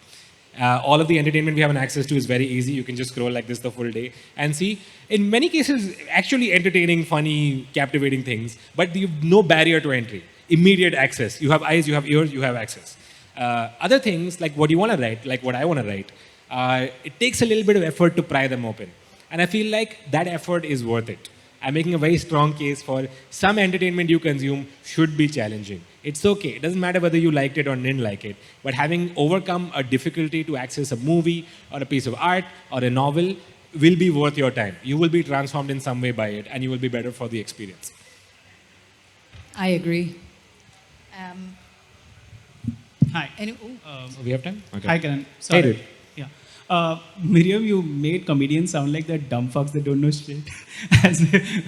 All of the entertainment we have access to is very easy. You can just scroll like this the full day and see, in many cases, actually entertaining, funny, captivating things, but you have no barrier to entry. Immediate access. You have eyes, you have ears, you have access. Other things, like what you want to write, like what I want to write, it takes a little bit of effort to pry them open. And I feel like that effort is worth it. I'm making a very strong case for some entertainment you consume should be challenging. It's okay. It doesn't matter whether you liked it or didn't like it. But having overcome a difficulty to access a movie or a piece of art or a novel will be worth your time. You will be transformed in some way by it, and you will be better for the experience. I agree. Hi. We have time? Okay. Hi, Kanan. Sorry. Hey, dude. Yeah. Miriam, you made comedians sound like that dumb fucks that don't know shit. As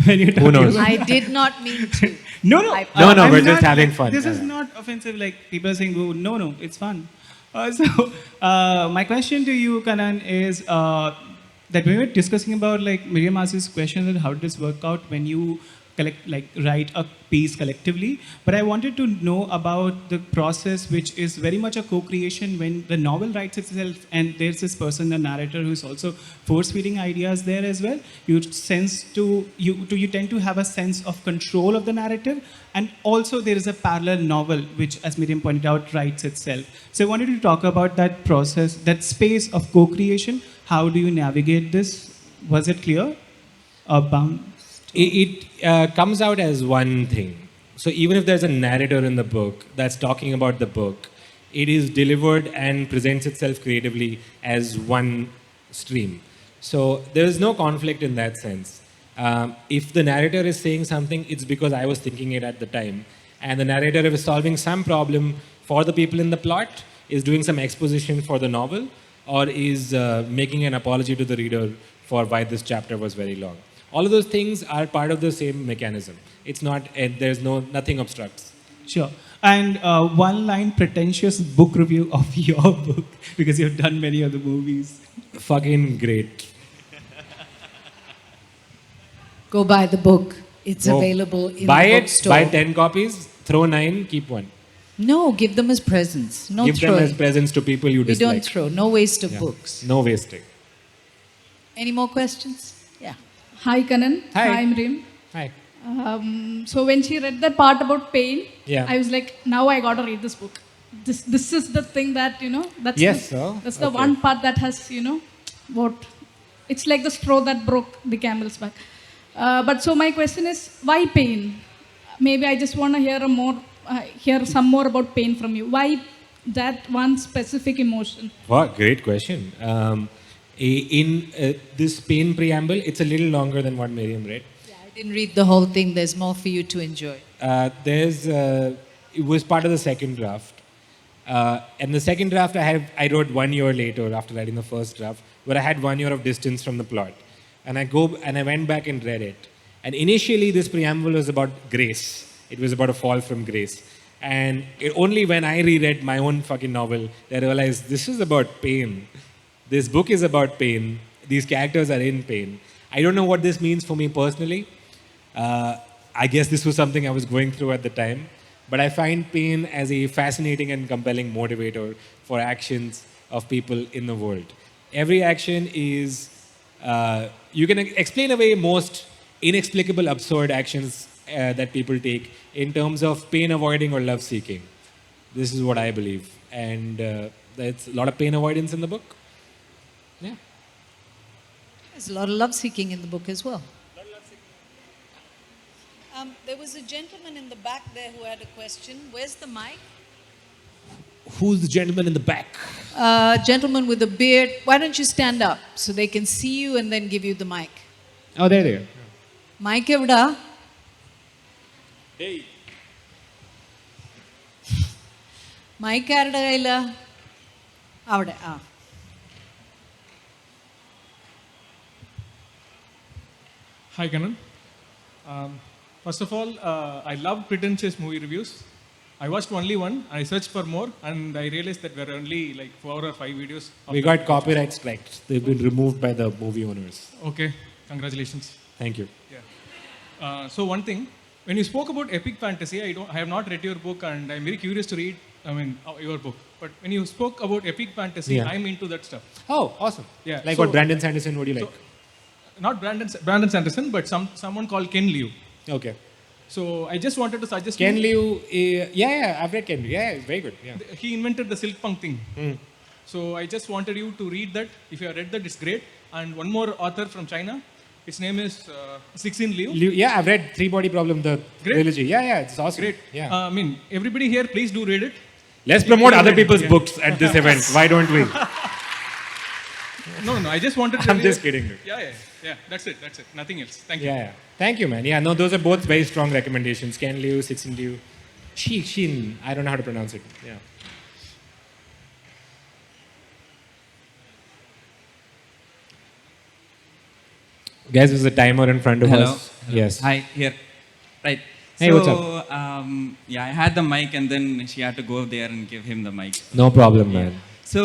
when you're talking Who knows? I did not mean to. No, no. I- No, I'm we're just not- having fun. This is not offensive. Like people are saying, oh, no, it's fun. My question to you, Kanan, is that we were discussing about like Miriam asked this question that how did this work out when you write a piece collectively. But I wanted to know about the process, which is very much a co-creation when the novel writes itself, and there's this person, the narrator, who's also force-feeding ideas there as well. You tend to have a sense of control of the narrative, and also there is a parallel novel, which, as Miriam pointed out, writes itself. So I wanted to talk about that process, that space of co-creation. How do you navigate this? Was it clear? It comes out as one thing. So even if there's a narrator in the book that's talking about the book, it is delivered and presents itself creatively as one stream. So there is no conflict in that sense. If the narrator is saying something, it's because I was thinking it at the time. and the narrator is solving some problem for the people in the plot, is doing some exposition for the novel, or is making an apology to the reader for why this chapter was very long. All of those things are part of the same mechanism. It's not, there's nothing obstructs. Sure. And one line pretentious book review of your book, because you've done many other movies. Fucking great. Go buy the book. It's Go available in buy the it, bookstore. buy 10 copies, throw 9, keep 1. No, give them as presents. No Give them throwing. as presents to people you We dislike. don't throw. No waste of Yeah. books. No wasting. Any more questions? Yeah. Hi, Kanan. Hi. Miriam. Hi. So when she read that part about pain, Yeah. I was like, now I got to read this book. This is the thing that, that's, Yes, that's the okay. one part that has, what, it's like the straw that broke the camel's back. But so my question is, why pain? Maybe I just want to hear some more about pain from you. Why that one specific emotion? Wow, great question. In this pain preamble, it's a little longer than what Miriam read. Yeah, I didn't read the whole thing. There's more for you to enjoy. It was part of the second draft. And the second draft I wrote 1 year later after writing the first draft, where I had 1 year of distance from the plot. And I went back and read it. And initially, this preamble was about grace. It was about a fall from grace. And only when I reread my own fucking novel, I realized this is about pain. This book is about pain. These characters are in pain. I don't know what this means for me personally. I guess this was something I was going through at the time. But I find pain as a fascinating and compelling motivator for actions of people in the world. Every action is, you can explain away most inexplicable, absurd actions that people take in terms of pain avoiding or love seeking. This is what I believe. And there's a lot of pain avoidance in the book. Yeah. There's a lot of love seeking in the book as well. There was a gentleman in the back there who had a question. Where's the mic? Who's the gentleman in the back? Gentleman with a beard. Why don't you stand up so they can see you and then give you the mic? Oh, there they are. Mic evda? Hey. Mic ആരുടെ കയ്യിലാ? അവിടെ ആ. Hi, Kanan. First of all, I love pretentious movie reviews. I watched only one. I searched for more, and I realized that there are only like 4 or 5 videos. We got copyright strikes. They've been removed by the movie owners. Okay, congratulations. Thank you. Yeah. So one thing, when you spoke about epic fantasy, I have not read your book, and I'm very curious to read. Your book. But when you spoke about epic fantasy, Yeah. I'm into that stuff. Oh, awesome. Yeah, Like so- what Brandon Sanderson would you like? Not Brandon Sanderson, but someone called Ken Liu. Okay. So I just wanted to suggest. Ken you- Liu, yeah, I've read Ken Liu. Yeah, very good. Yeah. He invented the silk punk thing. Mm. So I just wanted you to read that. If you have read that, it's great. And one more author from China. His name is Cixin Liu. Yeah, I've read Three Body Problem, the Great. trilogy. Yeah, it's awesome. Great. Yeah. Everybody here, please do read it. Let's promote other Yeah. people's books at this event. Why don't we? No. I just wanted to. I'm just kidding. Yeah. That's it. Nothing else. Thank you. Yeah. Thank you, man. Yeah, no, those are both very strong recommendations. Ken Liu, Cixin Liu. Xin. I don't know how to pronounce it. Yeah. Guys, there's a timer in front of Hello. us. Yes. Hi, here. Right. Hey, so, what's up? I had the mic and then she had to go there and give him the mic. No problem, man. So,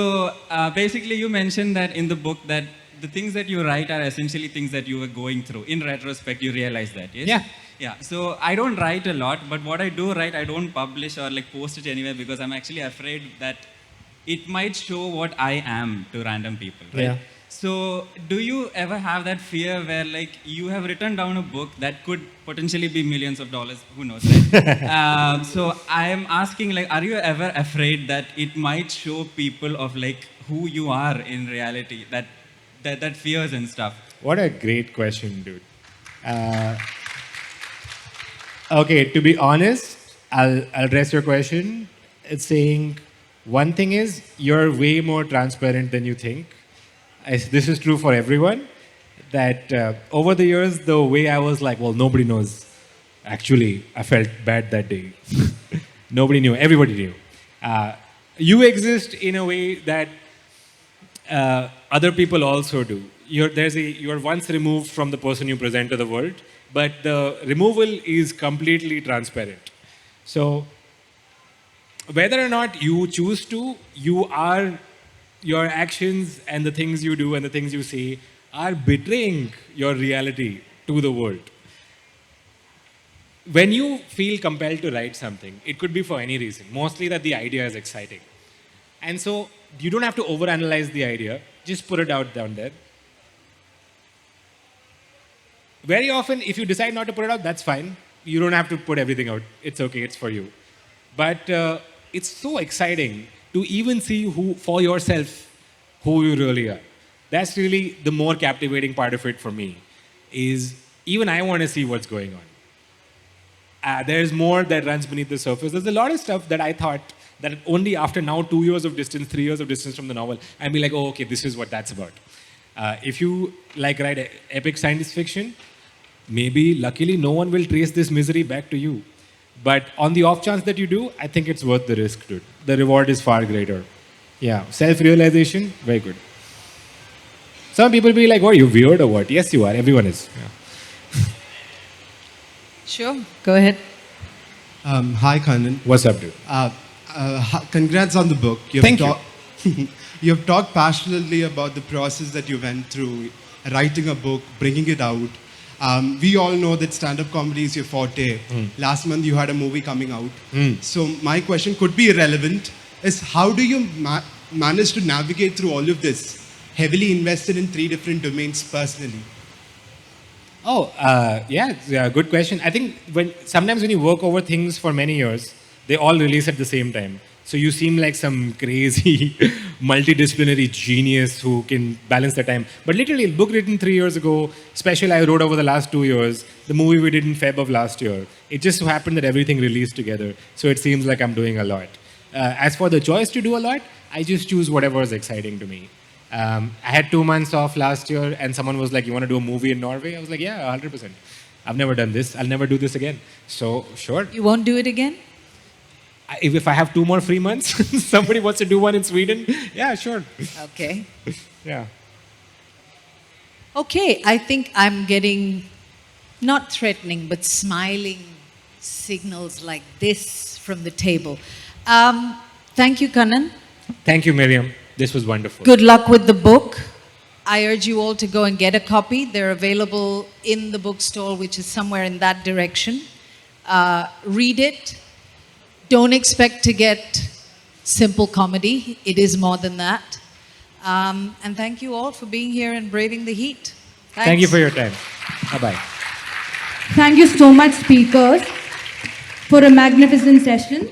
basically, you mentioned that in the book that the things that you write are essentially things that you were going through. In retrospect, you realize that, yes? Yeah. Yeah. So, I don't write a lot, but what I do write, I don't publish or like post it anywhere because I'm actually afraid that it might show what I am to random people, right? Yeah. So, do you ever have that fear where, like, you have written down a book that could potentially be millions of dollars? Who knows, right? So, I am asking, like, are you ever afraid that it might show people of, like, who you are in reality, that fears and stuff? What a great question, dude. Okay, to be honest, I'll address your question. It's saying one thing is you're way more transparent than you think. This is true for everyone. That over the years, the way I was like, well, nobody knows Actually, I felt bad that day. Nobody knew, everybody knew. You exist in a way that other people also do. You're once removed from the person you present to the world, but the removal is completely transparent. So, whether or not you choose to, your actions and the things you do and the things you say are betraying your reality to the world. When you feel compelled to write something, it could be for any reason, mostly that the idea is exciting. And so you don't have to overanalyze the idea, just put it out down there. Very often, if you decide not to put it out, that's fine. You don't have to put everything out. It's okay, it's for you. But it's so exciting to even see for yourself who you really are. That's really the more captivating part of it for me, is even I want to see what's going on. There's more that runs beneath the surface. There's a lot of stuff that I thought that only after now 2 years of distance, 3 years of distance from the novel, I'd be like, oh, okay, this is what that's about. If you write epic science fiction, maybe luckily no one will trace this misery back to you. But on the off chance that you do, I think it's worth the risk, dude. The reward is far greater. Yeah, self-realization, very good. Some people be like, oh, you weird or what? Yes, you are. Everyone is. Yeah. Sure, go ahead. Hi, Kanan. What's up, dude? Congrats on the book. Thank you. You have talked passionately about the process that you went through, writing a book, bringing it out. We all know that stand-up comedy is your forte. Last month you had a movie coming out. So my question could be irrelevant, is how do you manage to navigate through all of this, heavily invested in 3 different domains personally? Oh, yeah, it's a good question. I think sometimes when you work over things for many years, they all release at the same time. So you seem like some crazy multidisciplinary genius who can balance the time. But literally, a book written 3 years ago, special I wrote over the last 2 years, the movie we did in Feb of last year. It just so happened that everything released together. So it seems like I'm doing a lot. As for the choice to do a lot, I just choose whatever is exciting to me. I had 2 months off last year and someone was like, you want to do a movie in Norway? I was like, yeah, 100%. I've never done this. I'll never do this again. So, sure. You won't do it again? If I have 2 more free months, somebody wants to do one in Sweden, yeah, sure. Okay. Yeah. Okay, I think I'm getting, not threatening, but smiling signals like this from the table. Thank you, Kanan. Thank you, Miriam. This was wonderful. Good luck with the book. I urge you all to go and get a copy. They're available in the bookstore, which is somewhere in that direction. Read it. Don't expect to get simple comedy. It is more than that. And thank you all for being here and braving the heat. Thanks. Thank you for your time. Bye-bye. Thank you so much, speakers, for a magnificent session.